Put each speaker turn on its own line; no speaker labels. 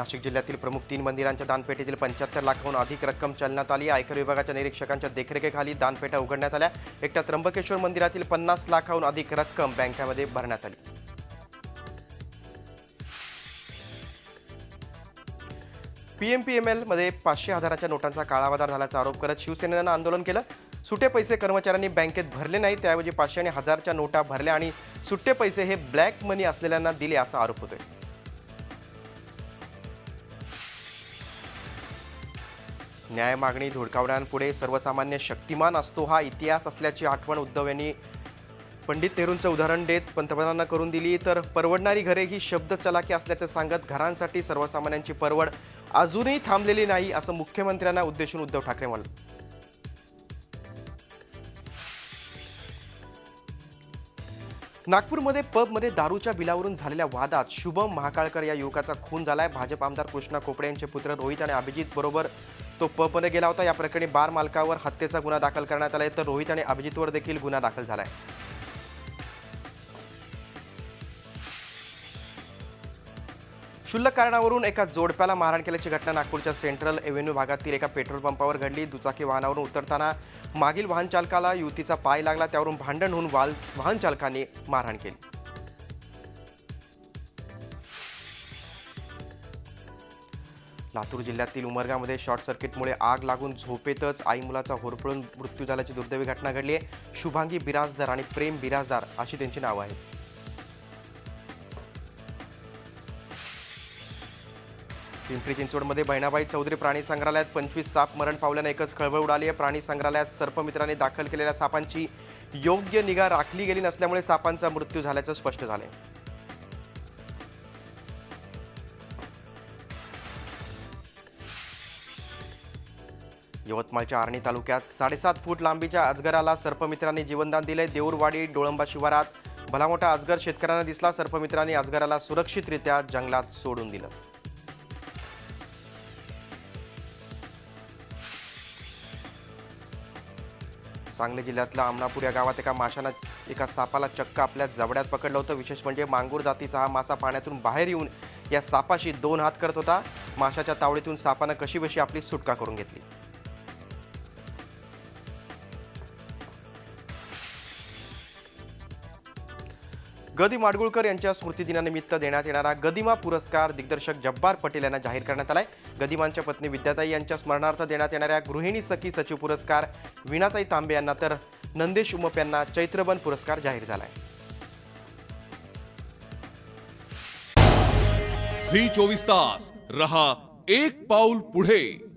नाशिक जिल्ह्यातील प्रमुख 3 मंदिरांच्या दानपेटीतील 75 लाखांहून अधिक रक्कम चलनात आली। आयकर विभागाच्या निरीक्षकांच्या देखरेखीखाली दानपेट्या उघडण्यात आल्या। एकट्या त्र्यंबकेश्वर मंदिरातील 50 लाखांहून अधिक रक्कम बँकांमध्ये भरण्यात आली। पीएमपीएमएल मध्ये 500,000च्या नोटांचा काळाबाजार झाल्याचा आरोप करत शिवसेनेनं आंदोलन केलं। सुट्टे पैसे कर्मचाऱ्यांनी बँकेत भरले नाही, त्याऐवजी 500 आणि 1000च्या नोटा भरल्या आणि सुट्टे पैसे हे ब्लॅक मनी असलेल्यांना दिले असा आरोप होतोय। न्याय मागणी धुडकावण्यांपुढे सर्वसामान्य शक्तिमान असतो हा इतिहास असल्याची आठवण उद्धव यांनी पंडित नेहरूंचं उदाहरण देत पंतप्रधानांना करून दिली। तर परवडणारी घरे ही शब्द चलाकी असल्याचं सांगत घरांसाठी सर्वसामान्यांची परवड अजूनही थांबलेली नाही असं मुख्यमंत्र्यांना उद्देशून उद्धव ठाकरे म्हणाले। नागपूरमध्ये पबमध्ये दारूच्या बिलावरून झालेल्या वादात शुभम महाकाळकर या युवकाचा खून झालाय। भाजप आमदार कृष्णा खोपडे यांचे पुत्र रोहित आणि अभिजित बरोबर तो पबमध्ये गेला होता। या प्रकरणी बार मालकावर हत्येचा गुन्हा दाखल करण्यात आलाय, तर रोहित आणि अभिजितवर देखील गुन्हा दाखल झालाय। क्षुल्लक कारणावरून एका जोडप्याला मारहाण केल्याची घटना नागपूरच्या सेंट्रल एव्हेन्यू भागातील एका पेट्रोल पंपावर घडली। दुचाकी वाहनावरून उतरताना मागील वाहन चालकाला युवतीचा पाय लागला, त्यावरून भांडण होऊन वाहन चालकाने मारहाण केली। लातूर जिल्ह्यातील उमरगामध्ये शॉर्ट सर्किटमुळे आग लागून झोपेतच आई मुलाचा होरपळून मृत्यू झाल्याची दुर्दैवी घटना घडली आहे। शुभांगी बिराजदार आणि प्रेम बिराजदार अशी त्यांची नावं आहेत। पिंपरी चिंचवडमध्ये बहिणाबाई चौधरी प्राणी संग्रहालयात 25 साप मरण पावल्याने एकच खळबळ उडाली आहे। प्राणी संग्रहालयात सर्पमित्रांनी दाखल केलेल्या सापांची योग्य निगा राखली गेली नसल्यामुळे सापांचा मृत्यू झाल्याचं स्पष्ट झालंय। यवतमाळच्या आर्णी तालुक्यात 7.5 फूट लांबीच्या अजगराला सर्पमित्रांनी जीवनदान दिले। देऊरवाडी डोळंबा शिवारात भलामोठा अजगर शेतकऱ्यांना दिसला। सर्पमित्रांनी अजगराला सुरक्षितरित्या जंगलात सोडून दिलं। सांगली जिल्ह्यातल्या आमनापूर या गावात एका माशानं एका सापाला चक्क आपल्या जबड्यात पकडलं होतं। विशेष म्हणजे मांगूर जातीचा हा मासा पाण्यातून बाहेर येऊन या सापाशी 2 हात करत होता। माशाच्या तावडीतून सापानं कशीबशी आपली सुटका करून घेतली। गदी माडगुळकर यांच्या स्मृतिदिनानिमित्त देण्यात येणारा गदिमा पुरस्कार दिग्दर्शक जब्बार पटेल यांना जाहीर करण्यात आलाय। गदिमांच्या पत्नी विद्याताई यांच्या स्मरणार्थ देण्यात येणाऱ्या गृहिणी सखी सचिव पुरस्कार वीणाताई तांबे यांना, तर नंदेश उमप यांना चैत्रबन पुरस्कार जाहीर झालाय।
झी 24 तास रहा एक पाऊल पुढे।